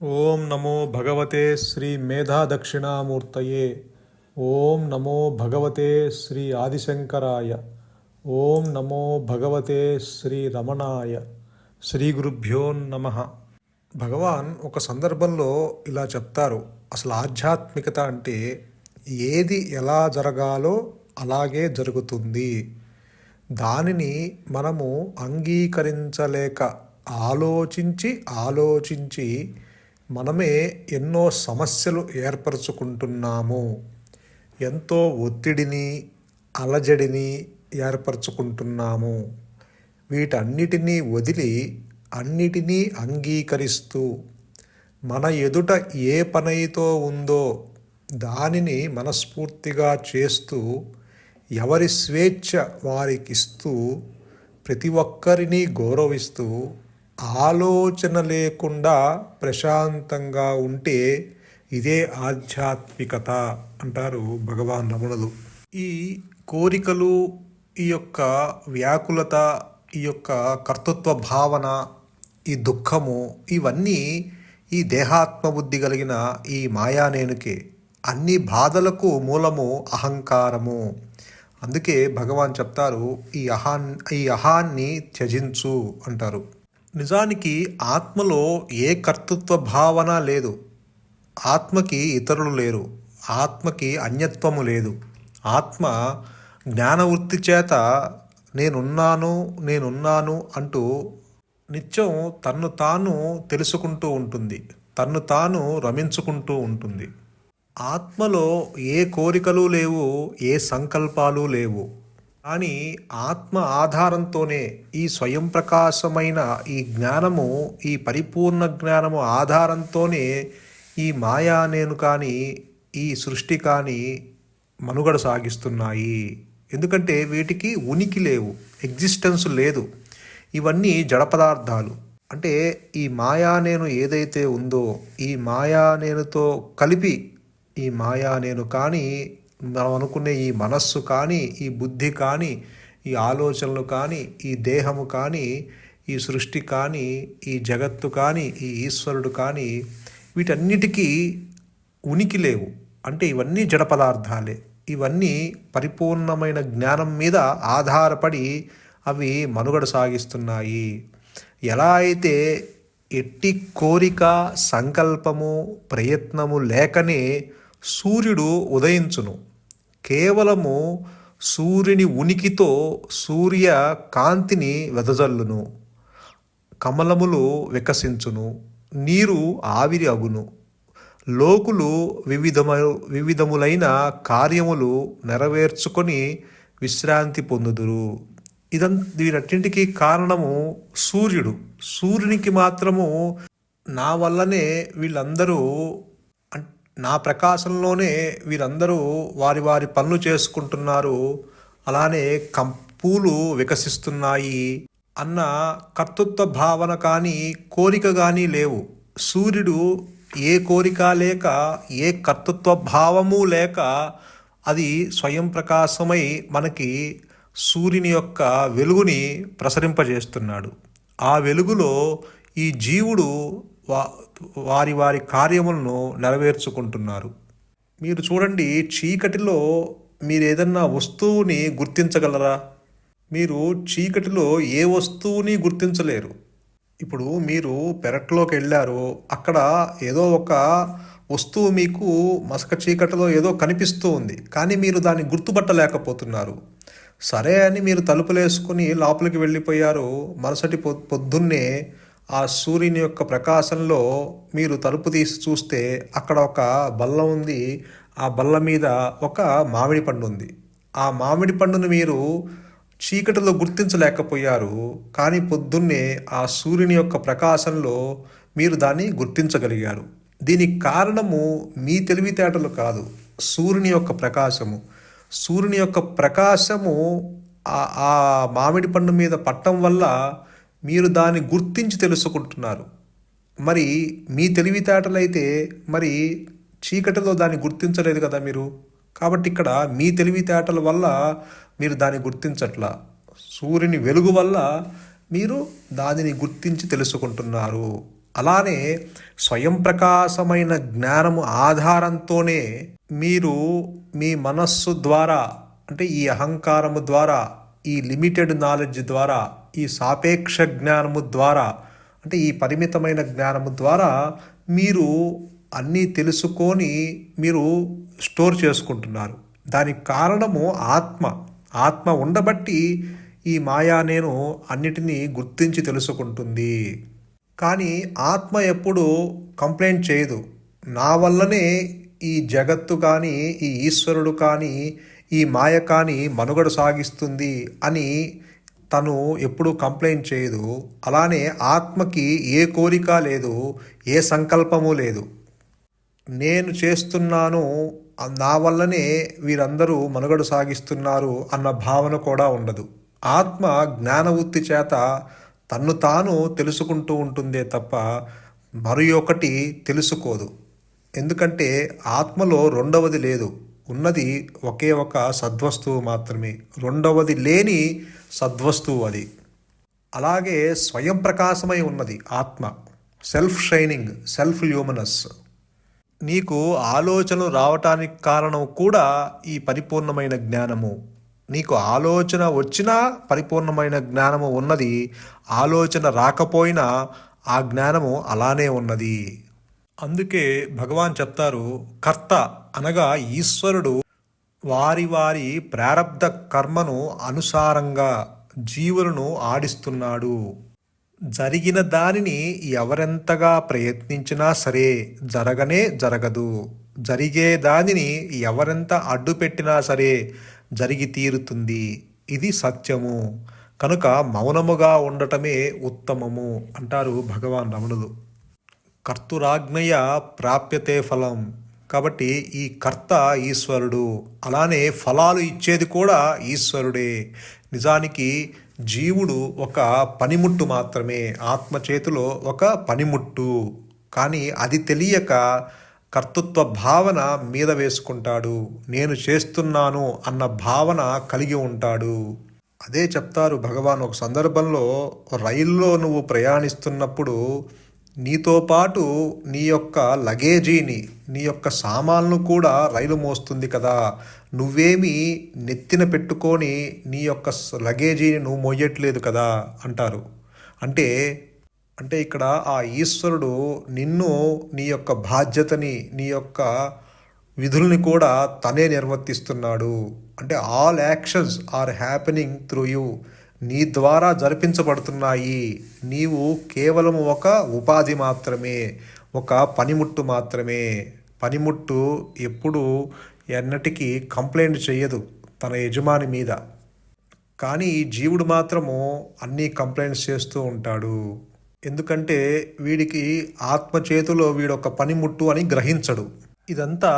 ఓం నమో భగవతే శ్రీ మేధా దక్షిణామూర్తయే. ఓం నమో భగవతే శ్రీ ఆదిశంకరాయ. ఓం నమో భగవతే శ్రీ రమణాయ. శ్రీ గురుభ్యో నమః. భగవాన్ ఒక సందర్భంలో ఇలా చెప్తారు, అసలు ఆధ్యాత్మికత అంటే ఏది ఎలా జరగాలో అలాగే జరుగుతుంది. దానిని మనము అంగీకరించలేక ఆలోచించి ఆలోచించి మనమే ఎన్నో సమస్యలు ఏర్పరచుకుంటున్నాము. ఎంతో ఒత్తిడిని, అలజడిని ఏర్పరచుకుంటున్నాము. వీటన్నిటినీ వదిలి అన్నిటినీ అంగీకరిస్తూ మన ఎదుట ఏ పనైతో ఉందో దానిని మనస్ఫూర్తిగా చేస్తూ ఎవరి స్వేచ్ఛ వారికిస్తూ ప్రతి ఒక్కరిని గౌరవిస్తూ ఆలోచన లేకుండా ప్రశాంతంగా ఉంటే ఇదే ఆధ్యాత్మికత అంటారు భగవాన్ రమణులు. ఈ కోరికలు, ఈ యొక్క వ్యాకులత, ఈ యొక్క కర్తృత్వ భావన, ఈ దుఃఖము, ఇవన్నీ ఈ దేహాత్మబుద్ధి కలిగిన ఈ మాయానేనుకే. అన్ని బాధలకు మూలము అహంకారము. అందుకే భగవాన్ చెప్తారు, ఈ అహాన్ని త్యజించు అంటారు. నిజానికి ఆత్మలో ఏ కర్తృత్వ భావన లేదు. ఆత్మకి ఇతరులు లేరు. ఆత్మకి అన్యత్వము లేదు. ఆత్మ జ్ఞానవృత్తి చేత నేనున్నాను అంటూ నిత్యం తన్ను తాను తెలుసుకుంటూ ఉంటుంది. తన్ను తాను రమించుకుంటూ ఉంటుంది. ఆత్మలో ఏ కోరికలు లేవు, ఏ సంకల్పాలు లేవు. కానీ ఆత్మ ఆధారంతోనే ఈ స్వయం ప్రకాశమైన ఈ జ్ఞానము, ఈ పరిపూర్ణ జ్ఞానము ఆధారంతోనే ఈ మాయా నేను కానీ, ఈ సృష్టి కానీ మనుగడ సాగిస్తున్నాయి. ఎందుకంటే వీటికి ఉనికి లేవు, ఎగ్జిస్టెన్స్ లేదు. ఇవన్నీ జడ పదార్థాలు. అంటే ఈ మాయా నేను ఏదైతే ఉందో, ఈ మాయా నేనుతో కలిపి ఈ మాయా నేను కానీ, మనం అనుకునే ఈ మనస్సు కానీ, ఈ బుద్ధి కానీ, ఈ ఆలోచనలు కానీ, ఈ దేహము కానీ, ఈ సృష్టి కానీ, ఈ జగత్తు కానీ, ఈ ఈశ్వరుడు కానీ, వీటన్నిటికీ ఉనికి లేవు. అంటే ఇవన్నీ జడ పదార్థాలే. ఇవన్నీ పరిపూర్ణమైన జ్ఞానం మీద ఆధారపడి అవి మనుగడ సాగిస్తున్నాయి. ఎలా అయితే ఎట్టి కోరిక, సంకల్పము, ప్రయత్నము లేకనే సూర్యుడు ఉదయించును. కేవలము సూర్యుని ఉనికితో సూర్య కాంతిని వెదజల్లును. కమలములు వికసించును. నీరు ఆవిరి అగును. లోకులు వివిధములైన కార్యములు నెరవేర్చుకొని విశ్రాంతి పొందుదురు. వీటన్నింటికీ కారణము సూర్యుడు. సూర్యునికి మాత్రము నా వల్లనే వీళ్ళందరూ, నా ప్రకాశంలోనే వీరందరూ వారి వారి పనులు చేసుకుంటున్నారు, అలానే పూలు వికసిస్తున్నాయి అన్న కర్తృత్వ భావన కానీ, కోరిక కానీ లేవు. సూర్యుడు ఏ కోరిక లేక, ఏ కర్తృత్వ భావము లేక అది స్వయం ప్రకాశమై మనకి సూర్యుని యొక్క వెలుగుని ప్రసరింపజేస్తున్నాడు. ఆ వెలుగులో ఈ జీవుడు వారి వారి కార్యములను నెరవేర్చుకుంటున్నారు. మీరు చూడండి, చీకటిలో మీరు ఏదన్నా వస్తువుని గుర్తించగలరా? మీరు చీకటిలో ఏ వస్తువుని గుర్తించలేరు. ఇప్పుడు మీరు పెరట్లోకి వెళ్ళారు, అక్కడ ఏదో ఒక వస్తువు మీకు మసక చీకటిలో ఏదో కనిపిస్తూ ఉంది, కానీ మీరు దాన్ని గుర్తుపట్టలేకపోతున్నారు. సరే అని మీరు తలుపులేసుకుని లోపలికి వెళ్ళిపోయారు. మరుసటి పొద్దున్నే ఆ సూర్యుని యొక్క ప్రకాశంలో మీరు తలుపు తీసి చూస్తే అక్కడ ఒక బల్ల ఉంది. ఆ బల్ల మీద ఒక మామిడి పండు ఉంది. ఆ మామిడి పండును మీరు చీకటిలో గుర్తించలేకపోయారు, కానీ పొద్దున్నే ఆ సూర్యుని యొక్క ప్రకాశంలో మీరు దాన్ని గుర్తించగలిగారు. దీనికి కారణము మీ తెలివితేటలు కాదు, సూర్యుని యొక్క ప్రకాశము. సూర్యుని యొక్క ప్రకాశము ఆ మామిడి పండు మీద పట్టడం వల్ల మీరు దాన్ని గుర్తించి తెలుసుకుంటున్నారు. మరి మీ తెలివితేటలైతే మరి చీకటిలో దాన్ని గుర్తించలేదు కదా మీరు. కాబట్టి ఇక్కడ మీ తెలివితేటల వల్ల మీరు దాన్ని గుర్తించట్లా. సూర్యుని వెలుగు వల్ల మీరు దానిని గుర్తించి తెలుసుకుంటున్నారు. అలానే స్వయం ప్రకాశమైన జ్ఞానము ఆధారంతోనే మీరు మీ మనస్సు ద్వారా, అంటే ఈ అహంకారము ద్వారా, ఈ లిమిటెడ్ నాలెడ్జ్ ద్వారా, ఈ సాపేక్ష జ్ఞానము ద్వారా, అంటే ఈ పరిమితమైన జ్ఞానము ద్వారా మీరు అన్నీ తెలుసుకొని మీరు స్టోర్ చేసుకుంటున్నారు. దానికి కారణము ఆత్మ. ఆత్మ ఉండబట్టి ఈ మాయా నేను అన్నిటినీ గుర్తించి తెలుసుకుంటుంది. కానీ ఆత్మ ఎప్పుడు కంప్లైంట్ చేయదు. నా వల్లనే ఈ జగత్తు కానీ, ఈ ఈశ్వరుడు కానీ, ఈ మాయ కానీ మనుగడ సాగిస్తుంది అని తను ఎప్పుడూ కంప్లైంట్ చేయదు. అలానే ఆత్మకి ఏ కోరిక లేదు, ఏ సంకల్పము లేదు. నేను చేస్తున్నాను, నా వల్లనే వీరందరూ మనుగడ సాగిస్తున్నారు అన్న భావన కూడా ఉండదు. ఆత్మ జ్ఞానవృత్తి చేత తన్ను తాను తెలుసుకుంటూ ఉంటుందే తప్ప మరి ఒకటి తెలుసుకోదు. ఎందుకంటే ఆత్మలో రెండవది లేదు, ఉన్నది ఒకే ఒక సద్వస్తువు మాత్రమే. రెండవది లేని సద్వస్తువు అది. అలాగే స్వయం ప్రకాశమై ఉన్నది ఆత్మ, సెల్ఫ్ షైనింగ్, సెల్ఫ్ ల్యూమినస్. నీకు ఆలోచనలు రావటానికి కారణం కూడా ఈ పరిపూర్ణమైన జ్ఞానము. నీకు ఆలోచన వచ్చినా పరిపూర్ణమైన జ్ఞానము ఉన్నది, ఆలోచన రాకపోయినా ఆ జ్ఞానము అలానే ఉన్నది. అందుకే భగవాన్ చెప్తారు, కర్త అనగా ఈశ్వరుడు వారి వారి ప్రారబ్ధ కర్మను అనుసారంగా జీవులను ఆడిస్తున్నాడు. జరిగిన దానిని ఎవరెంతగా ప్రయత్నించినా సరే జరగనే జరగదు. జరిగే దానిని ఎవరెంత అడ్డు పెట్టినా సరే జరిగి తీరుతుంది. ఇది సత్యము. కనుక మౌనముగా ఉండటమే ఉత్తమము అంటారు భగవాన్ రమణులు. కర్తురాజ్ఞయ ప్రాప్యతే ఫలం. కాబట్టి ఈ కర్త ఈశ్వరుడు, అలానే ఫలాలు ఇచ్చేది కూడా ఈశ్వరుడే. నిజానికి జీవుడు ఒక పనిముట్టు మాత్రమే, ఆత్మ చేతిలో ఒక పనిముట్టు. కానీ అది తెలియక కర్తృత్వ భావన మీద వేసుకుంటాడు. నేను చేస్తున్నాను అన్న భావన కలిగి ఉంటాడు. అదే చెప్తారు భగవాన్ ఒక సందర్భంలో, రైల్లో నువ్వు ప్రయాణిస్తున్నప్పుడు నీతో పాటు నీ యొక్క లగేజీని, నీ యొక్క సామాన్లు కూడా రైలు మోస్తుంది కదా, నువ్వేమి నెత్తిన పెట్టుకొని నీ యొక్క లగేజీని నువ్వు మోయట్లేదు కదా అంటారు. అంటే అంటే ఇక్కడ ఆ ఈశ్వరుడు నిన్ను, నీ యొక్క బాధ్యతని, నీ యొక్క విధుల్ని కూడా తనే నిర్వర్తిస్తున్నాడు. అంటే all actions are happening through you. నీ ద్వారా జరిపించబడుతున్నాయి. నీవు కేవలం ఒక ఉపాధి మాత్రమే, ఒక పనిముట్టు మాత్రమే. పనిముట్టు ఎప్పుడు ఎన్నటికీ కంప్లైంట్ చేయదు తన యజమాని మీద. కానీ ఈ జీవుడు మాత్రము అన్నీ కంప్లైంట్స్ చేస్తూ ఉంటాడు. ఎందుకంటే వీడికి ఆత్మ చేతిలో వీడొక పనిముట్టు అని గ్రహించడు. ఇదంతా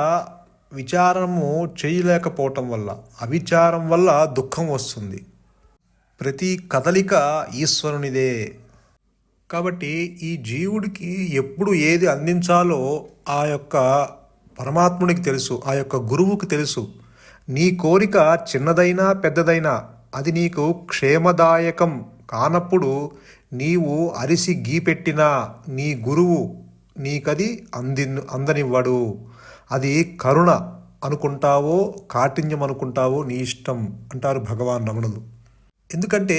విచారము చేయలేకపోవటం వల్ల, అవిచారం వల్ల దుఃఖం వస్తుంది. ప్రతి కదలిక ఈశ్వరునిదే. కాబట్టి ఈ జీవుడికి ఎప్పుడు ఏది అందించాలో ఆ యొక్క పరమాత్మునికి తెలుసు, ఆ యొక్క గురువుకు తెలుసు. నీ కోరిక చిన్నదైనా పెద్దదైనా అది నీకు క్షేమదాయకం కానప్పుడు నీవు అరిసి గీపెట్టినా నీ గురువు నీకది అందనివ్వడు. అది కరుణ అనుకుంటావో కాఠిన్యం అనుకుంటావో నీ ఇష్టం అంటారు భగవాన్ రమణులు. ఎందుకంటే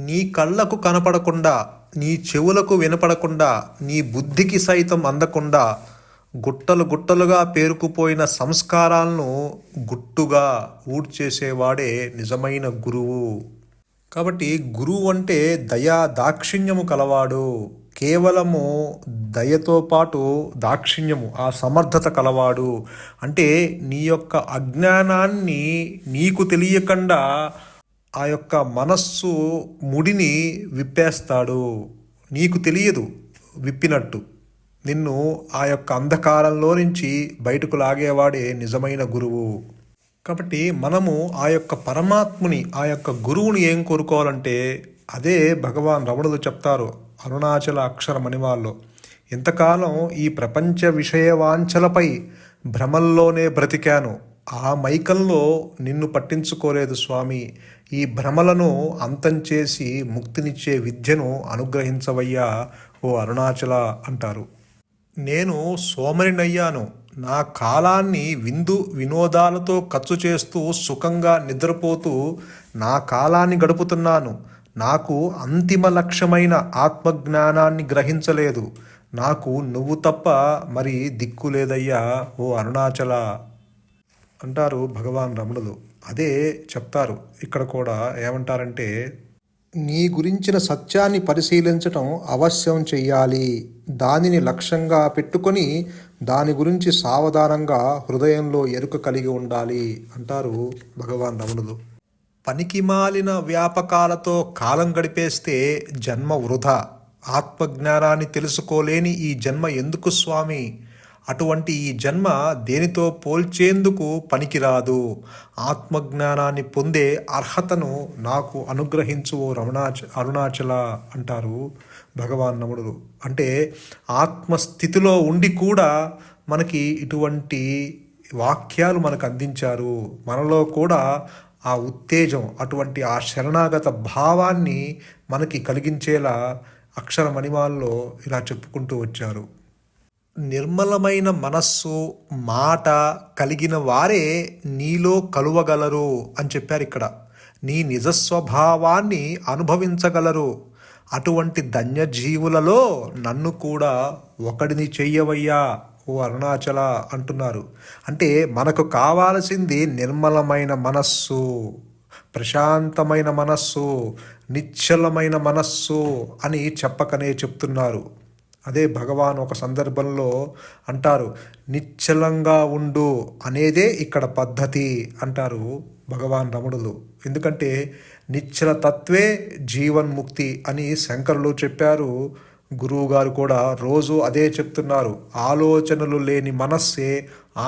నీ కళ్ళకు కనపడకుండా, నీ చెవులకు వినపడకుండా, నీ బుద్ధికి సైతం అందకుండా గుట్టలు గుట్టలుగా పేరుకుపోయిన సంస్కారాలను గుట్టుగా ఊడ్చేసేవాడే నిజమైన గురువు. కాబట్టి గురువు అంటే దయా దాక్షిణ్యము కలవాడు. కేవలము దయతో పాటు దాక్షిణ్యము, ఆ సమర్థత కలవాడు. అంటే నీ యొక్క అజ్ఞానాన్ని నీకు తెలియకుండా ఆ యొక్క మనస్సు ముడిని విప్పేస్తాడు. నీకు తెలియదు విప్పినట్టు. నిన్ను ఆ యొక్క అంధకారంలో నుంచి బయటకు లాగేవాడే నిజమైన గురువు. కాబట్టి మనము ఆ యొక్క పరమాత్ముని, ఆ యొక్క గురువుని ఏం కోరుకోవాలంటే అదే భగవాన్ రమణులు చెప్తారు అరుణాచల అక్షర మణిమాల్లో. ఇంతకాలం ఈ ప్రపంచ విషయవాంఛలపై భ్రమల్లోనే బ్రతికాను, ఆ మైకంలో నిన్ను పట్టించుకోలేదు స్వామి. ఈ భ్రమలను అంతం చేసి ముక్తినిచ్చే విద్యను అనుగ్రహించవయ్యా ఓ అరుణాచల అంటారు. నేను సోమరినయ్యాను. నా కాలాన్ని విందు వినోదాలతో ఖర్చు చేస్తూ సుఖంగా నిద్రపోతూ నా కాలాన్ని గడుపుతున్నాను. నాకు అంతిమ లక్ష్యమైన ఆత్మజ్ఞానాన్ని గ్రహించలేదు. నాకు నువ్వు తప్ప మరి దిక్కు లేదయ్యా ఓ అరుణాచల అంటారు భగవాన్ రమణులు. అదే చెప్తారు ఇక్కడ కూడా. ఏమంటారంటే, నీ గురించిన సత్యాన్ని పరిశీలించటం అవశ్యం చెయ్యాలి. దానిని లక్ష్యంగా పెట్టుకొని దాని గురించి సావధానంగా హృదయంలో ఎరుక కలిగి ఉండాలి అంటారు భగవాన్ రమణులు. పనికిమాలిన వ్యాపకాలతో కాలం గడిపేస్తే జన్మ వృధా. ఆత్మజ్ఞానాన్ని తెలుసుకోలేని ఈ జన్మ ఎందుకు స్వామి? అటువంటి ఈ జన్మ దేనితో పోల్చేందుకు పనికిరాదు. ఆత్మజ్ఞానాన్ని పొందే అర్హతను నాకు అనుగ్రహించు అరుణాచల అంటారు భగవాన్ రమణులు. అంటే ఆత్మస్థితిలో ఉండి కూడా మనకి ఇటువంటి వాక్యాలు మనకు అందించారు. మనలో కూడా ఆ ఉత్తేజం, అటువంటి ఆ శరణాగత భావాన్ని మనకి కలిగించేలా అక్షర మణిమాల్లో ఇలా చెప్పుకుంటూ వచ్చారు. నిర్మలమైన మనస్సు, మాట కలిగిన వారే నీలో కలువగలరు అని చెప్పారు ఇక్కడ. నీ నిజస్వభావాన్ని అనుభవించగలరు. అటువంటి ధన్యజీవులలో నన్ను కూడా ఒకడిని చెయ్యవయ్యా ఓ అరుణాచల అంటున్నారు. అంటే మనకు కావాల్సింది నిర్మలమైన మనస్సు, ప్రశాంతమైన మనస్సు, నిశ్చలమైన మనస్సు అని చెప్పకనే చెప్తున్నారు. అదే భగవాన్ ఒక సందర్భంలో అంటారు, నిశ్చలంగా ఉండు అనేదే ఇక్కడ పద్ధతి అంటారు భగవాన్ రమణులు. ఎందుకంటే నిశ్చల తత్వే జీవన్ముక్తి అని శంకరులు చెప్పారు. గురువుగారు కూడా రోజు అదే చెప్తున్నారు, ఆలోచనలు లేని మనస్సే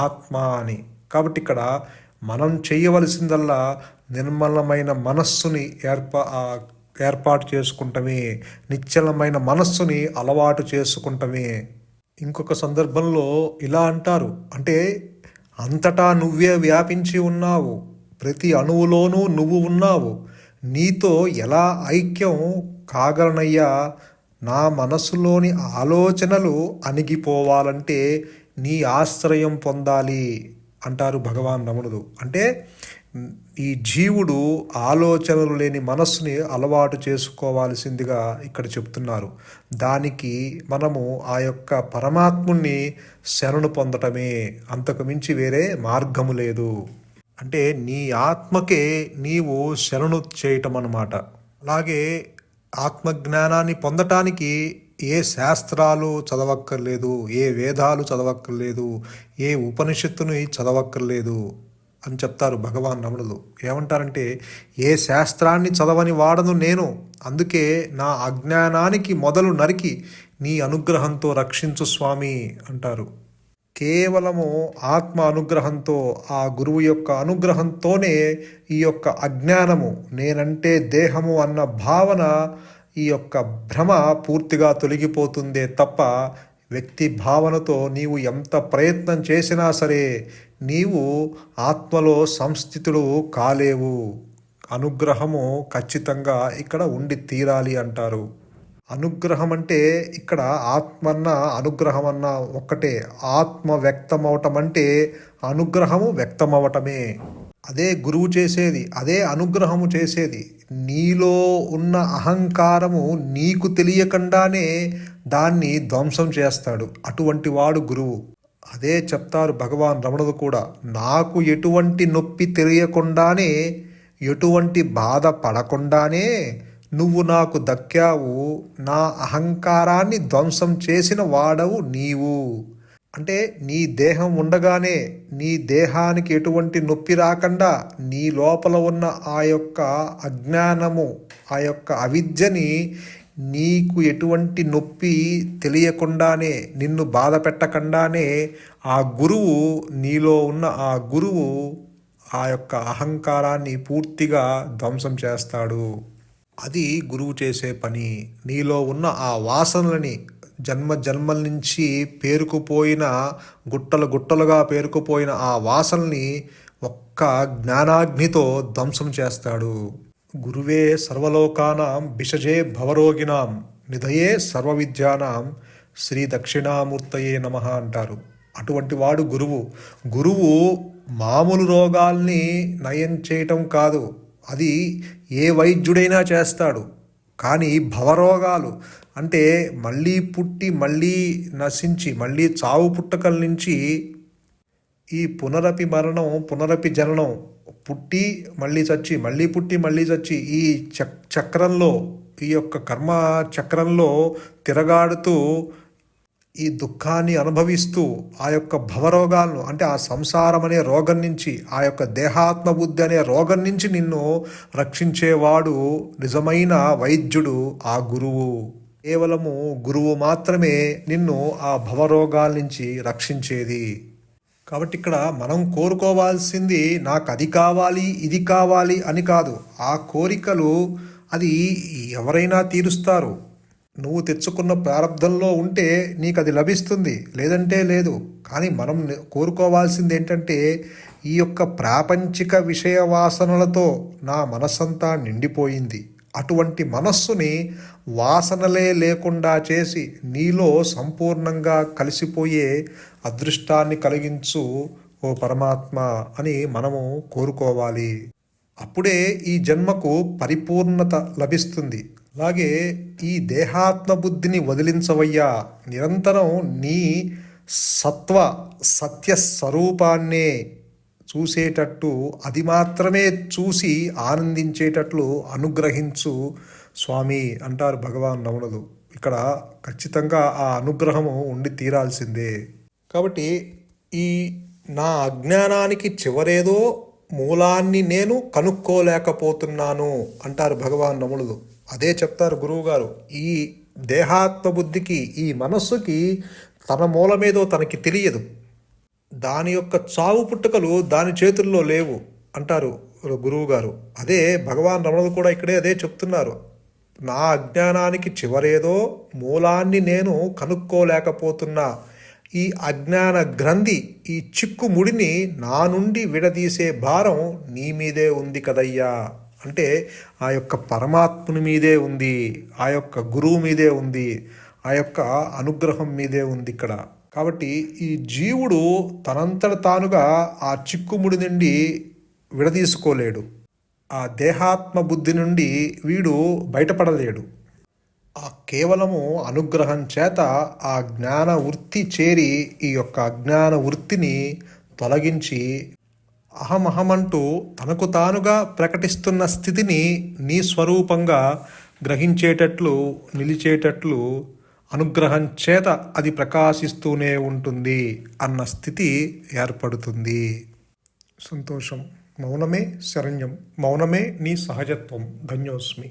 ఆత్మ అని. కాబట్టి ఇక్కడ మనం చేయవలసిందల్లా నిర్మలమైన మనస్సుని ఏర్పాటు చేసుకుంటమే, నిశ్చలమైన మనస్సుని అలవాటు చేసుకుంటమే. ఇంకొక సందర్భంలో ఇలా అంటారు, అంటే అంతటా నువ్వే వ్యాపించి ఉన్నావు, ప్రతి అణువులోనూ నువ్వు ఉన్నావు, నీతో ఎలా ఐక్యం కాగలనయ్యా? నా మనసులోని ఆలోచనలు అణిగిపోవాలంటే నీ ఆశ్రయం పొందాలి అంటారు భగవాన్ రమణులు. అంటే ఈ జీవుడు ఆలోచనలు లేని మనస్సుని అలవాటు చేసుకోవాల్సిందిగా ఇక్కడ చెప్తున్నారు. దానికి మనము ఆ యొక్క పరమాత్ముణ్ణి శరణు పొందటమే, అంతకు మించి వేరే మార్గము లేదు. అంటే నీ ఆత్మకే నీవు శరణు చేయటం అన్నమాట. అలాగే ఆత్మజ్ఞానాన్ని పొందటానికి ఏ శాస్త్రాలు చదవక్కర్లేదు, ఏ వేదాలు చదవక్కర్లేదు, ఏ ఉపనిషత్తుని చదవక్కర్లేదు అని చెప్తారు భగవాన్ రమణులు. ఏమంటారంటే, ఏ శాస్త్రాన్ని చదవని వాడను నేను, అందుకే నా అజ్ఞానానికి మొదలు నరికి నీ అనుగ్రహంతో రక్షించు స్వామి అంటారు. కేవలము ఆత్మ అనుగ్రహంతో, ఆ గురువు యొక్క అనుగ్రహంతోనే ఈ యొక్క అజ్ఞానము, నేనంటే దేహము అన్న భావన, ఈ యొక్క భ్రమ పూర్తిగా తొలగిపోతుందే తప్ప వ్యక్తి భావనతో నీవు ఎంత ప్రయత్నం చేసినా సరే నీవు ఆత్మలో సంస్థితుడు కాలేవు. అనుగ్రహము ఖచ్చితంగా ఇక్కడ ఉండి తీరాలి అంటారు. అనుగ్రహం అంటే ఇక్కడ ఆత్మన్న అనుగ్రహమన్న ఒక్కటే. ఆత్మ వ్యక్తమవటం అంటే అనుగ్రహము వ్యక్తమవటమే. అదే గురువు చేసేది, అదే అనుగ్రహము చేసేది. నీలో ఉన్న అహంకారము నీకు తెలియకుండానే దాన్ని ధ్వంసం చేస్తాడు. అటువంటి వాడు గురువు. అదే చెప్తారు భగవాన్ రమణుడు కూడా, నాకు ఎటువంటి నొప్పి తెలియకుండానే, ఎటువంటి బాధ పడకుండానే నువ్వు నాకు దక్కావు, నా అహంకారాన్ని ధ్వంసం చేసిన వాడవు నీవు. అంటే నీ దేహం ఉండగానే నీ దేహానికి ఎటువంటి నొప్పి రాకుండా నీ లోపల ఉన్న ఆ యొక్క అజ్ఞానము, ఆ యొక్క అవిద్యని నీకు ఎటువంటి నొప్పి తెలియకుండానే, నిన్ను బాధ పెట్టకుండానే ఆ గురువు, నీలో ఉన్న ఆ గురువు ఆ యొక్క అహంకారాన్ని పూర్తిగా ధ్వంసం చేస్తాడు. అది గురువు చేసే పని. నీలో ఉన్న ఆ వాసనలని, జన్మ జన్మల నుంచి పేరుకుపోయిన గుట్టలుగా పేరుకుపోయిన ఆ వాసనల్ని ఒక్క జ్ఞానాగ్నితో ధ్వంసం చేస్తాడు. గురువే సర్వలోకానాం భిషజే భవరోగినాం నిధయే సర్వ విద్యానాం శ్రీ దక్షిణామూర్తయే నమః అంటారు. అటువంటి వాడు గురువు. గురువు మామూలు రోగాల్ని నయం చేయటం కాదు, అది ఏ వైద్యుడైనా చేస్తాడు. కానీ భవరోగాలు అంటే మళ్ళీ పుట్టి మళ్ళీ నశించి మళ్ళీ చావు పుట్టకల నుంచి ఈ పునరపి మరణం పునరపి జననం, పుట్టి మళ్ళీ చచ్చి మళ్ళీ పుట్టి మళ్ళీ చచ్చి ఈ చక్రంలో, ఈ యొక్క కర్మ చక్రంలో తిరగాడుతూ ఈ దుఃఖాన్ని అనుభవిస్తూ ఆ యొక్క భవరోగాలను అంటే ఆ సంసారం అనే రోగం నుంచి, ఆ యొక్క దేహాత్మ బుద్ధి అనే రోగం నుంచి నిన్ను రక్షించేవాడు నిజమైన వైద్యుడు ఆ గురువు. కేవలము గురువు మాత్రమే నిన్ను ఆ భవరోగాల నుంచి రక్షించేది. కాబట్టి ఇక్కడ మనం కోరుకోవాల్సింది నాకు అది కావాలి ఇది కావాలి అని కాదు. ఆ కోరికలు అది ఎవరైనా తీరుస్తారు. నువ్వు తెచ్చుకున్న ప్రారంధంలో ఉంటే నీకు అది లభిస్తుంది, లేదంటే లేదు. కానీ మనం కోరుకోవాల్సింది ఏంటంటే ఈ యొక్క ప్రాపంచిక విషయ వాసనలతో నా మనస్సంతా నిండిపోయింది. అటువంటి మనస్సుని వాసనలే లేకుండా చేసి నీలో సంపూర్ణంగా కలిసిపోయే అదృష్టాన్ని కలిగించు ఓ పరమాత్మ అని మనము కోరుకోవాలి. అప్పుడే ఈ జన్మకు పరిపూర్ణత లభిస్తుంది. అలాగే ఈ దేహాత్మ బుద్ధిని వదిలించవయ్యా, నిరంతరం నీ సత్వ సత్య స్వరూపాన్నే చూసేటట్టు, అది మాత్రమే చూసి ఆనందించేటట్లు అనుగ్రహించు స్వామి అంటారు భగవాన్ రమణులు. ఇక్కడ ఖచ్చితంగా ఆ అనుగ్రహము ఉండి తీరాల్సిందే. కాబట్టి ఈ నా అజ్ఞానానికి చివరేదో మూలాన్ని నేను కనుక్కోలేకపోతున్నాను అంటారు భగవాన్ రమణులు. అదే చెప్తారు గురువుగారు. ఈ దేహాత్మ బుద్ధికి, ఈ మనస్సుకి తన మూలమేదో తనకి తెలియదు. దాని యొక్క చావు పుట్టుకలు దాని చేతుల్లో లేవు అంటారు గురువుగారు. అదే భగవాన్ రమణులు కూడా ఇక్కడే అదే చెప్తున్నారు. నా అజ్ఞానానికి చివరేదో మూలాన్ని నేను కనుక్కోలేకపోతున్నా. ఈ అజ్ఞాన గ్రంథి, ఈ చిక్కు ముడిని నా నుండి విడదీసే భారం నీ మీదే ఉంది కదయ్యా. అంటే ఆ యొక్క పరమాత్ముని మీదే ఉంది, ఆ యొక్క గురువు మీదే ఉంది, ఆ యొక్క అనుగ్రహం మీదే ఉంది ఇక్కడ. కాబట్టి ఈ జీవుడు తనంతట తానుగా ఆ చిక్కుముడి నుండి విడదీసుకోలేడు. ఆ దేహాత్మ బుద్ధి నుండి వీడు బయటపడలేడు. ఆ కేవలము అనుగ్రహం చేత ఆ జ్ఞాన వృత్తి చేరి ఈ యొక్క అజ్ఞాన వృత్తిని తొలగించి అహమహమంటూ తనకు తానుగా ప్రకటిస్తున్న స్థితిని నీ స్వరూపంగా గ్రహించేటట్లు నిలిచేటట్లు అనుగ్రహం చేత అది ప్రకాశిస్తూనే ఉంటుంది అన్న స్థితి ఏర్పడుతుంది. సంతోషం. మౌనమే శరణ్యం. మౌనమే నీ సహజత్వం. ధన్యోస్మి.